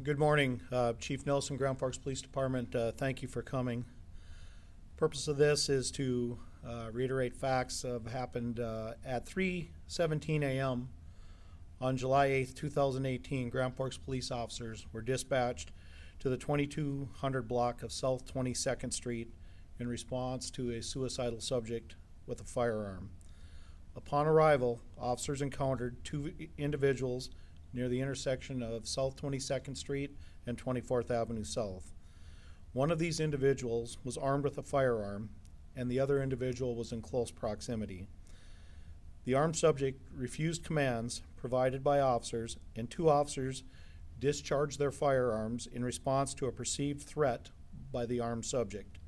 Good morning, Chief Nelson, Grand Forks Police Department. Thank you for coming. Purpose of this is to reiterate facts that have happened at 3:17 a.m. on July 8th, 2018. Grand Forks police officers were dispatched to the 2200 block of South 22nd Street in response to a suicidal subject with a firearm. Upon arrival, officers encountered two individuals near the intersection of South 22nd Street and 24th Avenue South. One of these individuals was armed with a firearm, and the other individual was in close proximity. The armed subject refused commands provided by officers, and two officers discharged their firearms in response to a perceived threat by the armed subject.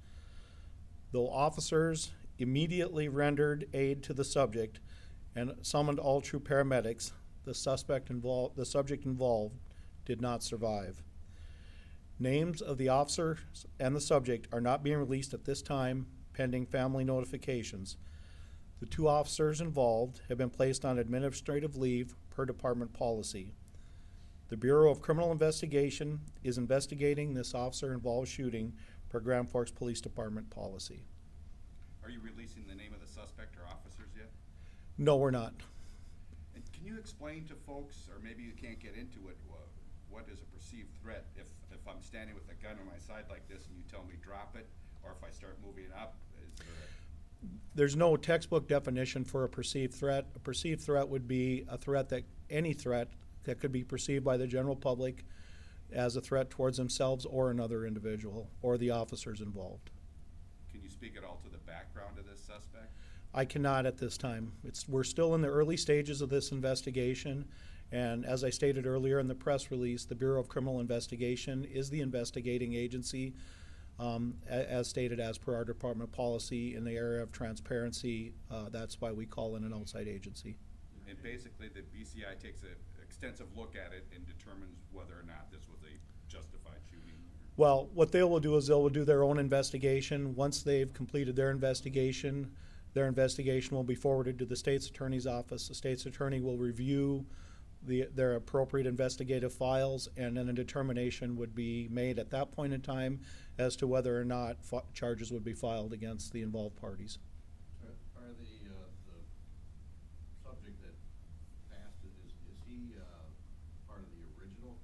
Though officers immediately rendered aid to the subject and summoned all true paramedics, the subject involved did not survive. Names of the officer and the subject are not being released at this time, pending family notifications. The two officers involved have been placed on administrative leave per department policy. The Bureau of Criminal Investigation is investigating this officer-involved shooting per Grand Forks Police Department policy. Are you releasing the name of the suspect or officers yet? No, we're not. And can you explain to folks, or maybe you can't get into it, what is a perceived threat if I'm standing with a gun on my side like this and you tell me drop it, or if I start moving up, is there There's no textbook definition for a perceived threat. A perceived threat would be a threat any threat that could be perceived by the general public as a threat towards themselves or another individual or the officers involved. Can you speak at all to the background of this suspect? I cannot at this time. We're still in the early stages of this investigation, and as I stated earlier in the press release, the Bureau of Criminal Investigation is the investigating agency, as stated as per our department policy in the area of transparency. That's why we call in an outside agency. And basically the BCI takes an extensive look at it and determines whether or not this was a justified shooting. Well, what they will do is they will do their own investigation. Once they've completed their investigation will be forwarded to the state's attorney's office. The state's attorney will review their appropriate investigative files, and then a determination would be made at that point in time as to whether or not charges would be filed against the involved parties. Are the subject that passed it, is he part of the original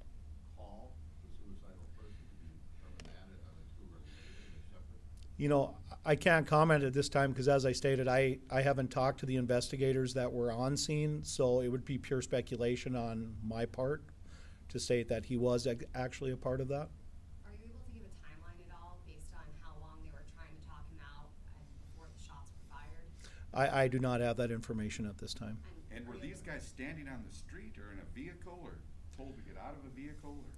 call, the suicidal person, to be determined that are the two related or separate? You know, I can't comment at this time because, as I stated, I haven't talked to the investigators that were on scene, so it would be pure speculation on my part to state that he was actually a part of that. Are you able to give a timeline at all based on how long they were trying to talk him out before the shots were fired? I do not have that information at this time. And were these guys standing on the street or in a vehicle or told to get out of a vehicle? Or?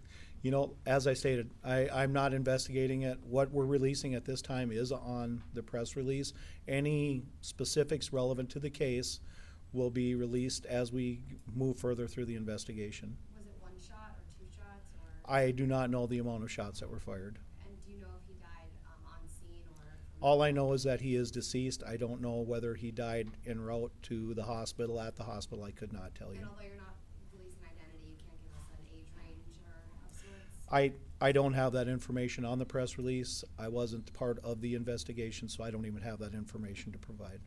You know, as I stated, I'm not investigating it. What we're releasing at this time is on the press release. Any specifics relevant to the case will be released as we move further through the investigation. Was it one shot or two shots? Or I do not know the amount of shots that were fired. And do you know if he died on scene or? All I know is that he is deceased. I don't know whether he died en route to the hospital. At the hospital, I could not tell you. And although you're not releasing identity, you can't give us an age range or of sorts? I don't have that information on the press release. I wasn't part of the investigation, so I don't even have that information to provide.